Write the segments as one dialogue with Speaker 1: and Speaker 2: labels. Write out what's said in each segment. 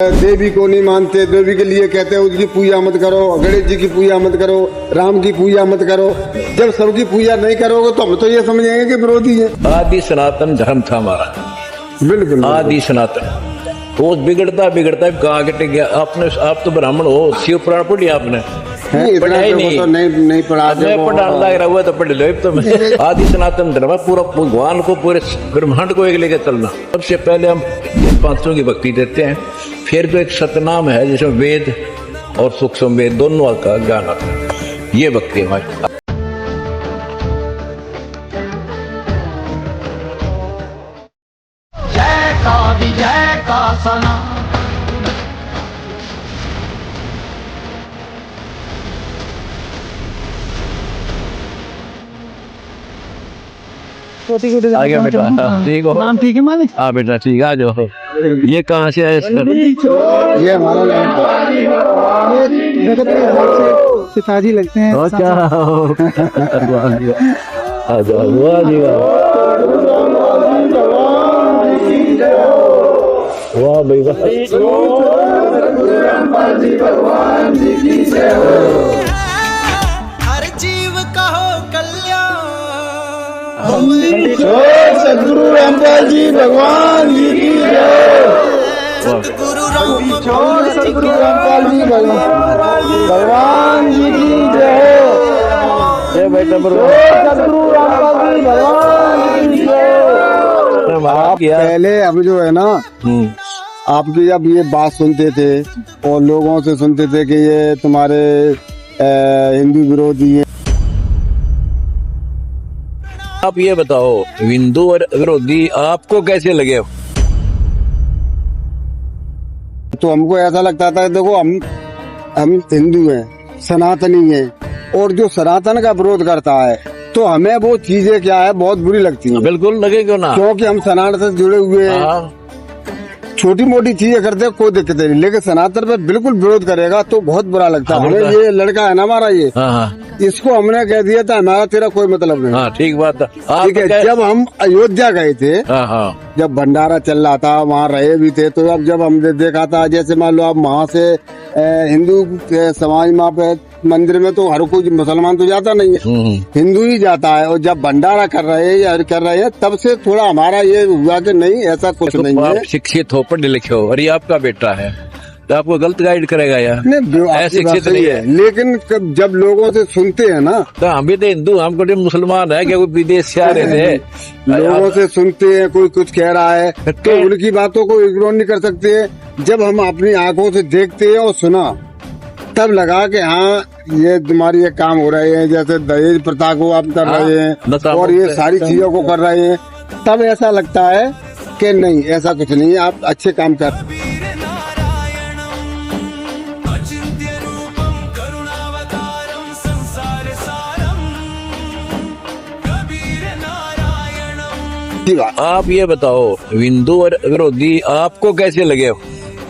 Speaker 1: देवी को नहीं मानते, देवी के लिए कहते हैं उसकी पूजा मत करो, गणेश जी की पूजा मत करो, राम की पूजा मत करो। जब सबकी पूजा नहीं करोगे तो हम तो ये समझेंगे कि विरोधी है।
Speaker 2: आदि सनातन धर्म था हमारा,
Speaker 1: बिल्कुल
Speaker 2: आदि सनातन। वो बिगड़ता बिगड़ता कहाँ के टिक गया। आप तो ब्राह्मण हो, शिव पुराण पढ़ी आपने?
Speaker 1: पढ़ाई नहीं, तो नहीं पढ़ा।
Speaker 2: मैं पढ़ाने लग रहा हुआ तो पढ़ लो। तो आदि सनातन धर्म पूरा भगवान को, पूरे ब्रह्मांड को एक लेके चलना। सबसे पहले हम पांचों की भक्ति देते हैं, फिर तो एक सतनाम है जिसमें वेद और सूक्ष्म वेद दोनों का ज्ञान आता है। ये भक्ति हमारी।
Speaker 3: जय का विजय का सना
Speaker 2: आ गया बेटा, ठीक हो?
Speaker 3: नाम ठीक है मालिक?
Speaker 2: हाँ बेटा ठीक है, आ जाओ। ये कहाँ से आया?
Speaker 1: ये हमारा
Speaker 3: पिताजी लगते हैं।
Speaker 2: क्या आ जाओ, वाह भाई वाह।
Speaker 4: हर जीव का हो कल्याण।
Speaker 1: सदगुरु रामपाल जी भगवान जी की जय।
Speaker 4: सतगुरु रामपाल
Speaker 1: सदगुरु रामपाल जी भगवान जी की जय।
Speaker 2: बेटा
Speaker 1: सदगुरु रामपाल जी भगवान जी की जय। आप पहले अब जो है ना, आपकी जब ये बात सुनते थे और लोगों से सुनते थे कि ये तुम्हारे हिंदू विरोधी है।
Speaker 2: आप ये बताओ, हिंदू और विरोधी आपको कैसे लगे?
Speaker 1: तो हमको ऐसा लगता था, देखो हम हिंदू हैं, सनातनी हैं, और जो सनातन का विरोध करता है तो हमें वो चीजें क्या है बहुत बुरी लगती हैं।
Speaker 2: बिल्कुल लगे क्यों ना,
Speaker 1: क्योंकि हम सनातन से जुड़े हुए हैं। छोटी मोटी चीजें करते हैं कोई दिक्कत नहीं, लेकिन सनातन पर बिल्कुल विरोध करेगा तो बहुत बुरा लगता है। हमें ये लड़का है ना हमारा, ये इसको हमने कह दिया था हमारा तेरा कोई मतलब नहीं।
Speaker 2: ठीक बात है।
Speaker 1: ठीक है, जब हम अयोध्या गए थे, जब भंडारा चल रहा था, वहाँ रहे भी थे, तो अब जब हमने देखा था, जैसे मान लो आप वहाँ से हिंदू समाज वहाँ पे मंदिर में तो हर कोई मुसलमान तो जाता नहीं है, हिंदू ही जाता है। और जब भंडारा कर रहे हैं तब से थोड़ा हमारा ये हुआ कि नहीं ऐसा कुछ नहीं है।
Speaker 2: शिक्षित हो, पढ़े लिखे हो, और ये आपका बेटा है तो आपको गलत गाइड करेगा यार?
Speaker 1: नहीं,
Speaker 2: शिक्षित नहीं है।
Speaker 1: लेकिन जब लोगों से सुनते हैं ना,
Speaker 2: तो हम भी तो हिंदू, हमको तो मुसलमान है, क्या कोई विदेश से आ रहे थे?
Speaker 1: लोगों से सुनते हैं, कोई कुछ कह रहा है तो उनकी बातों को इग्नोर नहीं कर सकते। जब हम अपनी आंखों से देखते हैं और सुना, तब लगा कि हाँ ये तुम्हारी ये काम हो रहे हैं, जैसे दहेज प्रथा को आप कर रहे हैं और ये सारी चीजों को कर रहे हैं, तब ऐसा लगता है कि नहीं ऐसा कुछ नहीं है, आप अच्छे काम कर।
Speaker 2: आप ये बताओ, हिंदू और विरोधी आपको कैसे लगे?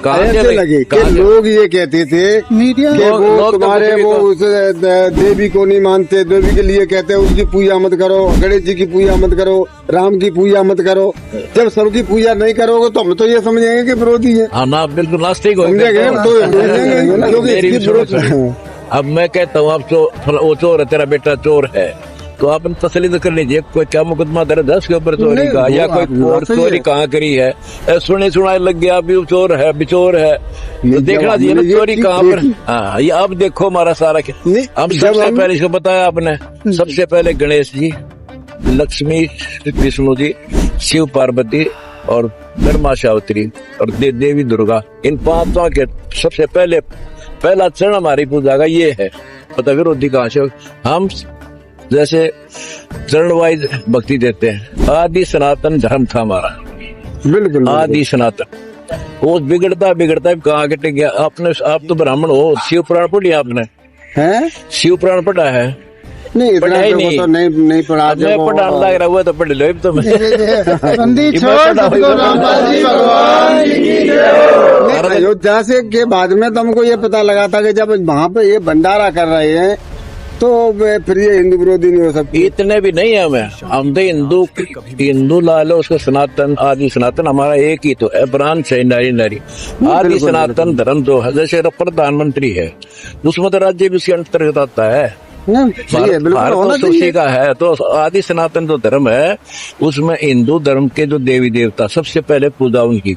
Speaker 1: ऐसे लगे कि लोग ये कहते थे कि वो तुम्हारे वो उस देवी को नहीं मानते, देवी के लिए कहते हैं उसकी पूजा मत करो, गणेश जी की पूजा मत करो, राम की पूजा मत करो। जब सबकी पूजा नहीं करोगे तो हम तो ये समझेंगे कि विरोधी है।
Speaker 2: हाँ ना, बिल्कुल नास्तिक हो। अब मैं कहता हूँ आप वो चोर है, तेरा बेटा चोर है, तो आपने तसली तो कर लीजिए। कोई क्या मुकदमा दर्ज है उसके ऊपर चोरी का, या कोई और चोरी कहाँ करी है? सुने सुनाए लग गया अभी चोर है, बिचोर है, तो देखना चाहिए ना चोरी कहाँ पर। हाँ, ये अब देखो हमारा सारा क्या। हम सबसे पहले इसको बताया आपने, सबसे पहले गणेश जी, लक्ष्मी विष्णु जी, शिव पार्वती और ब्रह्मा सावित्री और देवी दुर्गा, इन पांचों के सबसे पहला चरण हमारी पूजा का ये है। पता विरोधी कहाँ से? हम जैसे चरण वाइज भक्ति देते हैं। आदि सनातन धर्म था हमारा,
Speaker 1: बिल्कुल
Speaker 2: आदि सनातन। वो बिगड़ता बिगड़ता कहाँ के टिक गया। आप तो ब्राह्मण हो, शिव पुराण पढ़ी आपने? शिव पुराण पढ़ा है?
Speaker 1: नहीं, इतना तो नहीं पढ़ा।
Speaker 2: मैं पढ़ाने लग रहा हुआ तो पढ़ लो। तो
Speaker 1: अयोध्या से के बाद में तो हमको ये पता लगा था कि जब वहाँ पे ये भंडारा कर रहे हैं तो फिर ये हिंदू विरोधी नहीं हो सकती।
Speaker 2: इतने भी नहीं है हम तो हिंदू ला लो उसको सनातन आदि सनातन हमारा एक ही तो है ब्रांच है नारी नारी आदि सनातन धर्म जो है जैसे प्रधानमंत्री है उसमें तो राज्य भी उसके अंतर्गत आता है।
Speaker 1: सही है, बिल्कुल
Speaker 2: भारत
Speaker 1: होना
Speaker 2: तो उसी
Speaker 1: चाहिए।
Speaker 2: का है तो आदि सनातन जो धर्म है उसमें हिंदू धर्म के जो देवी देवता सबसे पहले पूजा उनकी,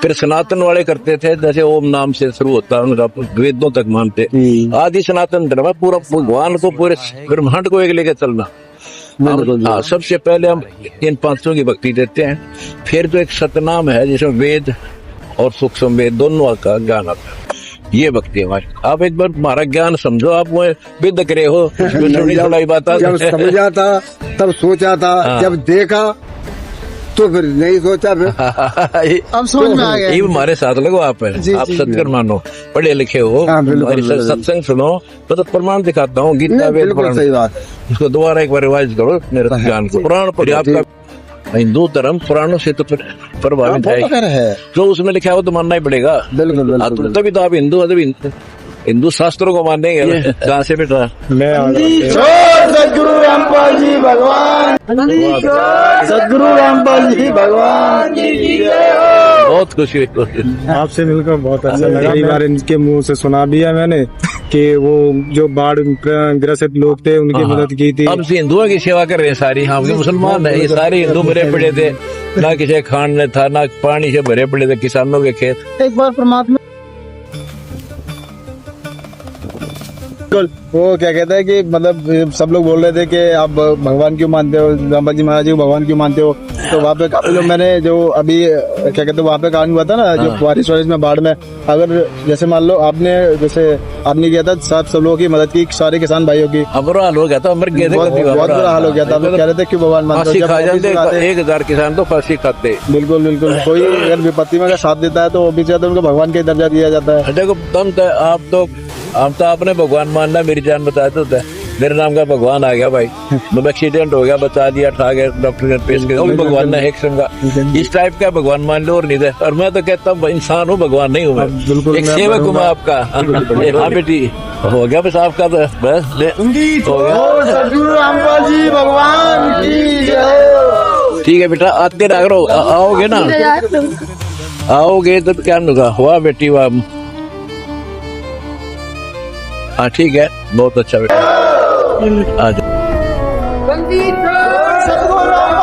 Speaker 2: फिर सनातन वाले करते थे जैसे ओम नाम से शुरू होता है उनका वेदों तक मानते। आदि सनातन धर्म है पूरा भगवान को पूरे ब्रह्मांड को एक लेके चलना। हाँ, सबसे पहले हम इन पांचों की भक्ति देते हैं, फिर जो एक सतनाम है जिसमें वेद और सूक्ष्म वेद दोनों का ज्ञान आता है, ये भक्ति हमारी। आप एक बार हमारा ज्ञान समझो, आप वो विद करे हो थोड़ी बात
Speaker 1: जब समझा था तब सोचा था, जब देखा तो फिर नहीं सोचा फिर
Speaker 3: अब समझ में आ गया।
Speaker 2: ये हमारे साथ लगो आप है, आप सत्कर मानो, पढ़े लिखे हो,
Speaker 1: हाँ, बिल्कुल,
Speaker 2: हमारी
Speaker 1: बिल्कुल।
Speaker 2: सत्संग सुनो तो प्रमाण दिखाता हूँ गीता
Speaker 1: नहीं,
Speaker 2: वेद
Speaker 1: बिल्कुल
Speaker 2: पुराण।
Speaker 1: सही बात।
Speaker 2: इसको दोबारा एक बार रिवाइज करो मेरे ज्ञान को। पुराण पढ़िए, आपका हिंदू धर्म पुराणों से तो प्रभावित है, जो उसमें लिखा है वो तो मानना ही पड़ेगा।
Speaker 1: बिल्कुल
Speaker 2: हाँ, तो
Speaker 1: बिल्कुल।
Speaker 2: तभी तो आप हिंदू तभी हिंदू शास्त्रों को मानेंगे। कहाँ से बेटा?
Speaker 3: सदगुरु रामपाल जी भगवान, सदगुरु रामपाल जी भगवान।
Speaker 2: बहुत खुशी हुई।
Speaker 5: आपसे मिलकर बहुत अच्छा लगा। कई बार इनके मुंह से सुना भी है मैंने कि वो जो बाढ़ ग्रसित लोग थे उनकी मदद की थी।
Speaker 2: अब हिंदुओं की सेवा कर रहे हैं सारी। हम भी मुसलमान है, ये सारे हिंदू भरे पड़े थे, ना किसी खान ने था ना पानी से भरे पड़े थे किसानों के खेत।
Speaker 3: एक बार परमात्मा
Speaker 5: वो क्या कहता है कि मतलब सब लोग बोल रहे थे कि आप भगवान क्यों मानते हो, रामपाल जी महाराज जी को भगवान क्यों मानते हो। तो वहाँ पे काफी लोग, मैंने जो अभी क्या कहते हैं वहाँ पे कांड हुआ था ना, जो बारिश वारिश में बाढ़ में, अगर जैसे मान लो आपने किया था सब लोगों की मदद की, सारे किसान भाइयों की,
Speaker 2: अब बुरा हाल हो गया था, मर गए थे।
Speaker 5: बहुत बुरा हाल हो गया था। आप लोग कह रहे थे क्यों भगवान मानते हो,
Speaker 2: फांसी
Speaker 5: जब
Speaker 2: खा
Speaker 5: ऑफिस में
Speaker 2: जाते,
Speaker 5: आते-
Speaker 2: 1000 किसान तो फांसी खाते।
Speaker 5: बिल्कुल बिल्कुल। कोई अगर विपत्ति में अगर साथ देता है तो वो भी चाहते उनको भगवान का दर्जा दिया जाता है।
Speaker 2: देखो दम तो आप तो आपने भगवान मानना, मेरी जान बताया तो था। मेरे नाम का भगवान आ गया भाई, मतलब एक्सीडेंट हो गया, बचा दिया, ठा गया, डॉक्टर ने पेश किया, वो भी भगवान ने एक संगा इस टाइप का भगवान मान लो और नहीं दे। और मैं तो कहता हूँ इंसान हूँ, भगवान नहीं हूँ मैं,
Speaker 5: बिल्कुल
Speaker 2: एक
Speaker 5: मैं
Speaker 2: सेवक हूँ मैं आपका। हाँ बेटी हो गया बस आपका तो बस हो गया।
Speaker 3: सदगुरु रामपाल जी भगवान की जय।
Speaker 2: ठीक है बेटा, आते रहा करो, आओगे ना, आओगे तो क्या होगा। वाह बेटी वाह, हाँ ठीक है, बहुत अच्छा बेटा, आ जाओ।
Speaker 3: सदगुरु